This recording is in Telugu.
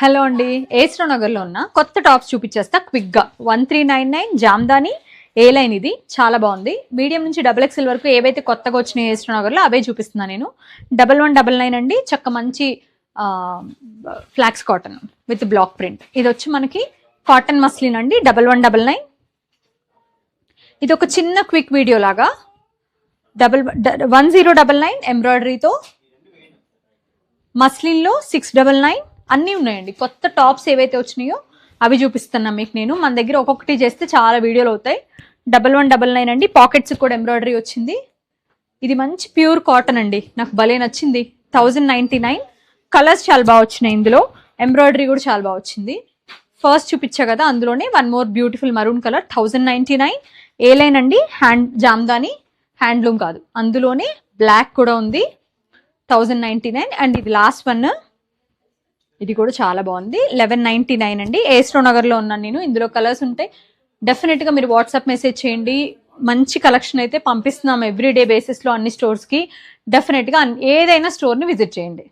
హలో అండి, ఏస్రో నగర్లో ఉన్న కొత్త టాప్స్ చూపించేస్తా క్విక్గా. 1399 జామ్దాని ఏ లైన్. ఇది చాలా బాగుంది. మీడియం నుంచి XXL వరకు ఏవైతే కొత్తగా వచ్చినాయి ఏస్రో నగర్లో అవే చూపిస్తున్నాను నేను. 1199 అండి, చక్క మంచి flax cotton with black print. ఇది వచ్చి మనకి కాటన్ మస్లిన్ అండి. 1199. ఇది ఒక చిన్న క్విక్ వీడియో లాగా. 1099 ఎంబ్రాయిడరీతో మస్లిన్లో 699 అన్నీ ఉన్నాయండి. కొత్త టాప్స్ ఏవైతే వచ్చినాయో అవి చూపిస్తున్నా మీకు నేను. మన దగ్గర ఒక్కొక్కటి చేస్తే చాలా వీడియోలు అవుతాయి. 1199 అండి. పాకెట్స్ కూడా ఎంబ్రాయిడరీ వచ్చింది. ఇది మంచి ప్యూర్ కాటన్ అండి, నాకు భలే నచ్చింది. 1099. కలర్స్ చాలా బాగా వచ్చినాయి. ఇందులో ఎంబ్రాయిడరీ కూడా చాలా బాగా వచ్చింది. ఫస్ట్ చూపించా కదా, అందులోనే one more beautiful maroon colour. 1099 ఏ లైన్ అండి. జామ్దాని హ్యాండ్లూమ్ కాదు, అందులోనే బ్లాక్ కూడా ఉంది. 1099. అండ్ ఇది లాస్ట్ వన్, ఇది కూడా చాలా బాగుంది. 1199 అండి. ఏస్రో నగర్లో ఉన్నాను నేను. ఇందులో కలర్స్ ఉంటాయి. డెఫినెట్గా మీరు వాట్సాప్ మెసేజ్ చేయండి. మంచి కలెక్షన్ అయితే పంపిస్తున్నాం ఎవ్రీడే బేసిస్లో అన్ని స్టోర్స్కి. డెఫినెట్గా ఏదైనా స్టోర్ని విజిట్ చేయండి.